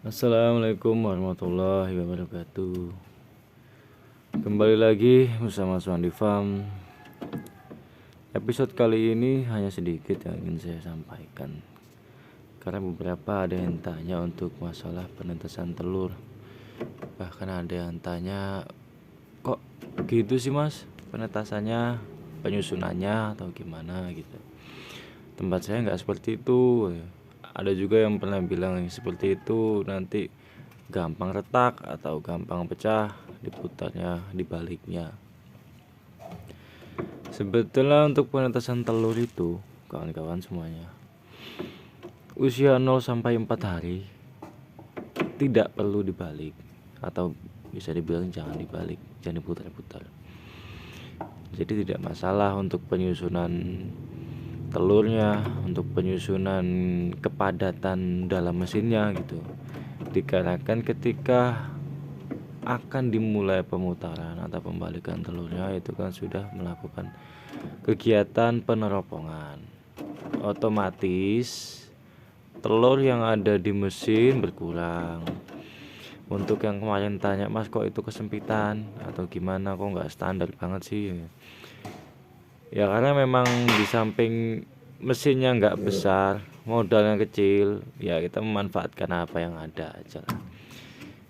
Assalamualaikum warahmatullahi wabarakatuh. Kembali lagi bersama Suandi Farm. Episode kali ini hanya sedikit yang ingin saya sampaikan, karena beberapa ada yang tanya untuk masalah penetasan telur. Bahkan ada yang tanya, kok gitu sih mas penetasannya, penyusunannya atau gimana gitu. Tempat saya nggak seperti itu. Ada juga yang pernah bilang seperti itu, nanti gampang retak atau gampang pecah diputarnya dibaliknya. Sebetulnya untuk penetasan telur itu, kawan-kawan semuanya, usia 0 sampai 4 hari tidak perlu dibalik, atau bisa dibilang jangan dibalik, jangan diputar-putar. Jadi tidak masalah untuk penyusunan telurnya, untuk penyusunan kepadatan dalam mesinnya gitu. Dikarenakan ketika akan dimulai pemutaran atau pembalikan telurnya, itu kan sudah melakukan kegiatan peneropongan. Otomatis telur yang ada di mesin berkurang. Untuk yang kemarin tanya, mas kok itu kesempitan atau gimana, kok nggak standar banget sih? Ya karena memang di samping mesinnya nggak besar, modalnya kecil, ya kita memanfaatkan apa yang ada aja lah.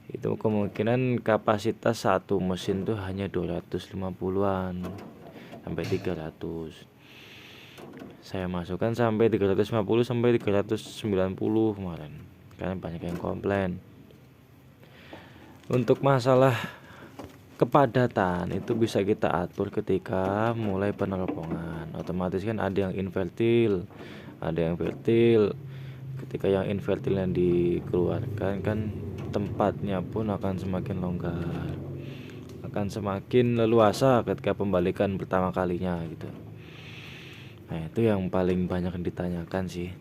Itu kemungkinan kapasitas satu mesin tuh hanya 250-an sampai 300. Saya masukkan sampai 350 sampai 390 kemarin, karena banyak yang komplain. Untuk masalah kepadatan itu bisa kita atur ketika mulai peneropongan. Otomatis kan ada yang invertil, ada yang vertil. Ketika yang invertilnya dikeluarkan kan tempatnya pun akan semakin longgar, akan semakin leluasa ketika pembalikan pertama kalinya gitu. Nah itu yang paling banyak ditanyakan sih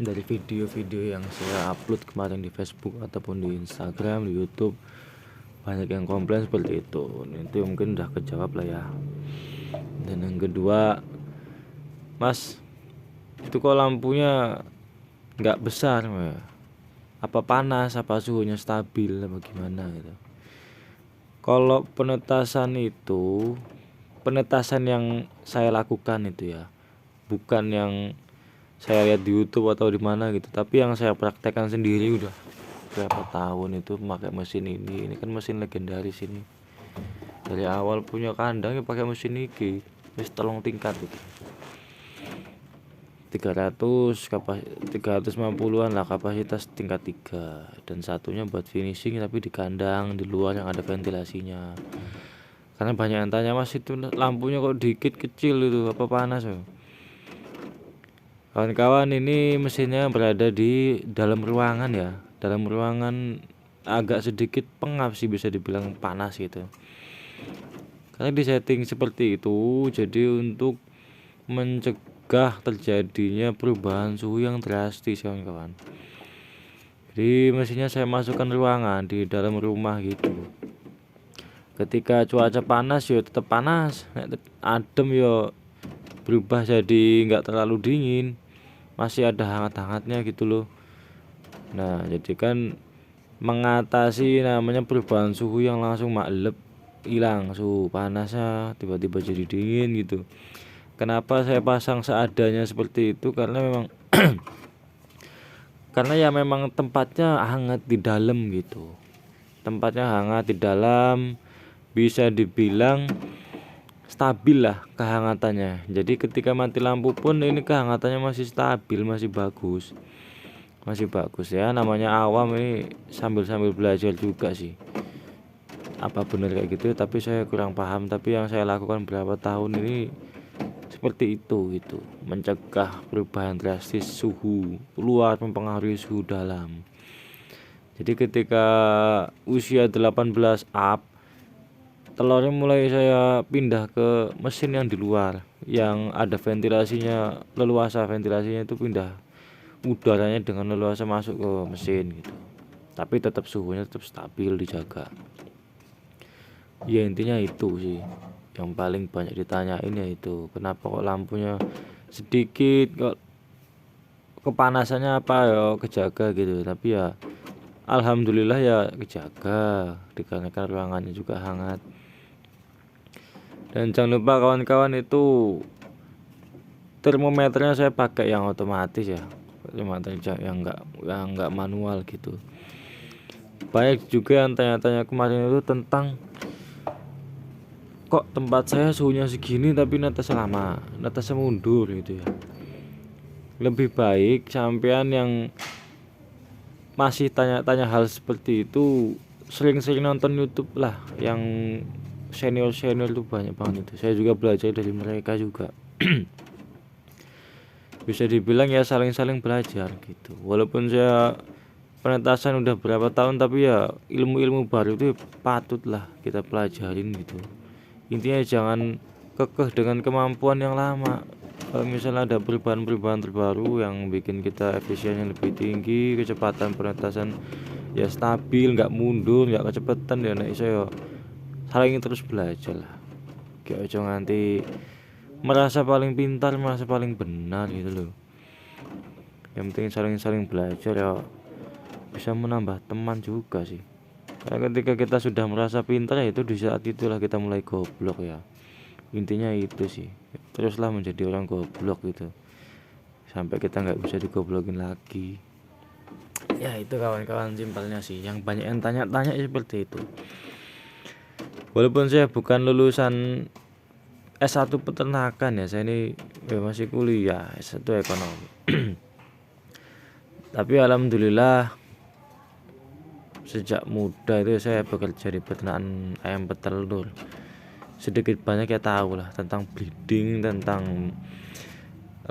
dari video-video yang saya upload kemarin di Facebook ataupun di Instagram, di YouTube. Banyak yang komplain seperti itu. Itu mungkin udah kejawab lah ya. Dan yang kedua, mas, itu kok lampunya nggak besar ya? Apa panas, apa suhunya stabil, apa gimana gitu. Kalau penetasan itu, penetasan yang saya lakukan itu ya, bukan yang saya lihat di YouTube atau di mana gitu, tapi yang saya praktekkan sendiri udah berapa tahun itu pakai mesin ini kan mesin legendaris ini. Dari awal punya kandang ya pakai mesin ini, wis telung tingkat itu. 350-an lah kapasitas tingkat 3, dan satunya buat finishing tapi di kandang di luar yang ada ventilasinya. Karena banyak yang tanya, mas itu lampunya kok dikit kecil itu, apa panas ya? Kawan-kawan, ini mesinnya berada di dalam ruangan ya, dalam ruangan agak sedikit pengap sih, bisa dibilang panas gitu. Karena di setting seperti itu jadi untuk mencegah terjadinya perubahan suhu yang drastis kawan-kawan. Jadi mesinnya saya masukkan ruangan di dalam rumah gitu. Ketika cuaca panas ya tetap panas, adem ya berubah jadi nggak terlalu dingin, masih ada hangat-hangatnya gitu loh. Nah jadi kan mengatasi namanya perubahan suhu yang langsung makleb, hilang suhu panasnya tiba-tiba jadi dingin gitu. Kenapa saya pasang seadanya seperti itu, karena memang karena ya memang tempatnya hangat di dalam gitu. Tempatnya hangat di dalam, bisa dibilang stabil lah kehangatannya. Jadi ketika mati lampu pun ini kehangatannya masih stabil, masih bagus. Masih bagus ya, namanya awam ini sambil-sambil belajar juga sih. Apa benar kayak gitu, tapi saya kurang paham. Tapi yang saya lakukan berapa tahun ini seperti itu gitu, mencegah perubahan drastis suhu luar mempengaruhi suhu dalam. Jadi ketika usia 18 up, telurnya mulai saya pindah ke mesin yang di luar, yang ada ventilasinya, leluasa ventilasinya itu pindah udaranya dengan leluasa masuk ke mesin gitu. Tapi tetap suhunya tetap stabil, dijaga. Ya intinya itu sih yang paling banyak ditanyain, yaitu kenapa kok lampunya sedikit, kok kepanasannya apa ya kejaga gitu, tapi ya alhamdulillah ya kejaga dikarenakan ruangannya juga hangat. Dan jangan lupa kawan-kawan itu termometernya saya pakai yang otomatis ya, termometer yang enggak manual gitu. Banyak juga yang tanya-tanya kemarin itu tentang kok tempat saya suhunya segini tapi netesnya lama, netesnya mundur gitu ya. Lebih baik sampean yang masih tanya-tanya hal seperti itu sering-sering nonton YouTube lah, yang senior-senior tuh banyak banget itu. Saya juga belajar dari mereka juga. Bisa dibilang ya saling-saling belajar gitu. Walaupun saya penetasan udah berapa tahun, tapi ya ilmu-ilmu baru itu patut lah kita pelajarin gitu. Intinya jangan kekeh dengan kemampuan yang lama. Kalau misalnya ada perubahan-perubahan terbaru yang bikin kita efisiennya lebih tinggi, kecepatan penetasan ya stabil, nggak mundur, nggak kecepatan, ya nek iso ya saling terus belajar lah. Kayak aja nganti merasa paling pintar, merasa paling benar gitu loh. Yang penting saling-saling belajar ya, bisa menambah teman juga sih. Karena ketika kita sudah merasa pintar ya itu di saat itulah kita mulai goblok ya. Intinya itu sih. Teruslah menjadi orang goblok gitu sampai kita nggak bisa digoblokin lagi. Ya itu kawan-kawan simpelnya sih. Yang banyak yang tanya-tanya seperti itu. Walaupun saya bukan lulusan S1 peternakan ya, saya ini ya masih kuliah S1 ekonomi. Tapi alhamdulillah sejak muda itu saya bekerja di peternakan ayam petelur. Sedikit banyak ya tahu lah tentang breeding, tentang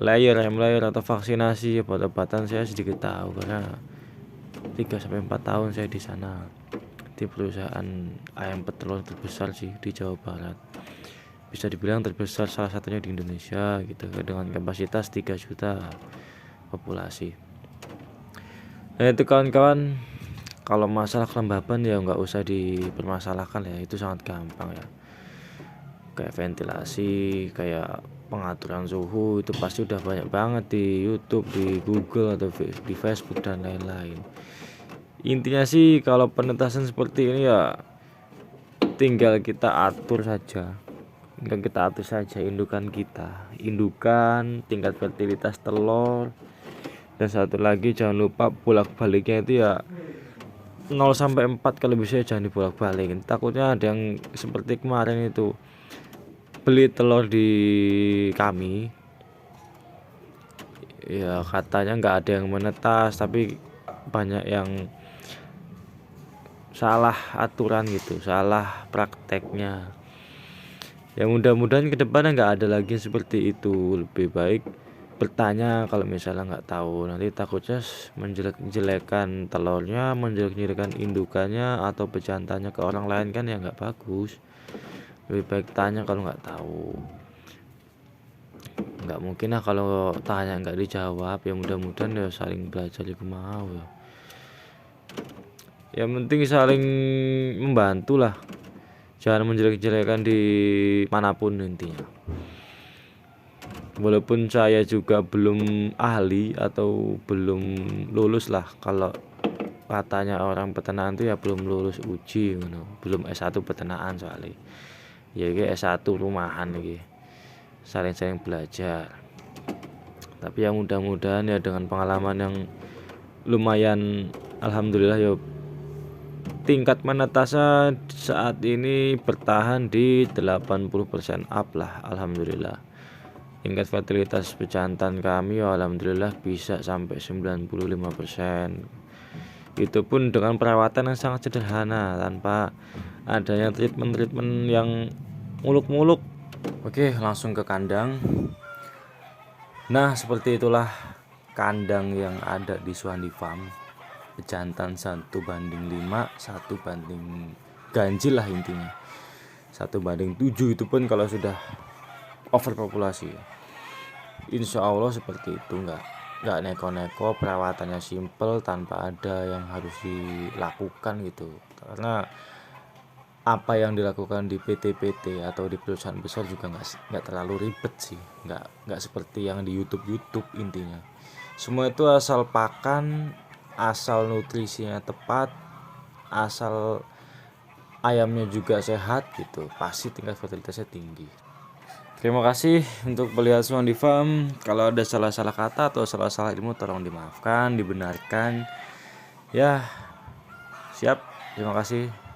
ayam layer atau vaksinasi, obat-obatan saya sedikit tahu karena 3-4 tahun saya di sana, di perusahaan ayam petelur terbesar sih di Jawa Barat. Bisa dibilang terbesar salah satunya di Indonesia gitu, dengan kapasitas 3 juta populasi. Nah itu kawan-kawan, kalau masalah kelembaban ya nggak usah dipermasalahkan ya, itu sangat gampang ya. Kayak ventilasi, kayak pengaturan suhu itu pasti udah banyak banget di YouTube, di Google atau di Facebook dan lain-lain. Intinya sih kalau penetasan seperti ini ya tinggal kita atur saja. Tinggal kita atur saja indukan kita, indukan, tingkat fertilitas telur, dan satu lagi jangan lupa bolak-baliknya itu ya 0-4 kalau bisa jangan dibolak-balikin. Takutnya ada yang seperti kemarin itu beli telur di kami ya katanya nggak ada yang menetas, tapi banyak yang salah aturan gitu, salah prakteknya. Ya mudah-mudahan kedepannya nggak ada lagi seperti itu. Lebih baik bertanya kalau misalnya nggak tahu, nanti takutnya menjelek-jelekan telurnya, menjelek-jelekan indukannya atau bejantannya ke orang lain kan ya nggak bagus. Lebih baik tanya kalau nggak tahu. Nggak mungkin lah kalau tanya nggak dijawab. Ya mudah-mudahan ya saling belajar juga mau ya. Yang penting saling membantu lah, jangan menjelek-jelekan di manapun intinya. Walaupun saya juga belum ahli atau belum lulus lah, kalau katanya orang peternakan itu ya belum lulus uji belum S1 peternakan soalnya. Ya ini S1 rumahan iki. Saling-saling belajar. Tapi yang mudah-mudahan ya dengan pengalaman yang lumayan, alhamdulillah ya tingkat menetasnya saat ini bertahan di 80% up lah, alhamdulillah. Tingkat fertilitas bejantan kami ya alhamdulillah bisa sampai 95%. Itu pun dengan perawatan yang sangat sederhana, tanpa adanya treatment-treatment yang muluk-muluk. Oke, langsung ke kandang. Nah, seperti itulah kandang yang ada di Suhandi Farm. Bejantan 1:5, 1 banding ganjil lah intinya. 1:7 itu pun kalau sudah overpopulasi. Insya Allah seperti itu, nggak neko-neko, perawatannya simple tanpa ada yang harus dilakukan gitu. Karena apa yang dilakukan di PT-PT atau di perusahaan besar juga nggak terlalu ribet sih, nggak seperti yang di YouTube intinya. Semua itu asal pakan, asal nutrisinya tepat, asal ayamnya juga sehat gitu, pasti tingkat fertilitasnya tinggi. Terima kasih untuk melihat semua di farm. Kalau ada salah-salah kata atau salah-salah ilmu tolong dimaafkan, dibenarkan. Ya, siap. Terima kasih.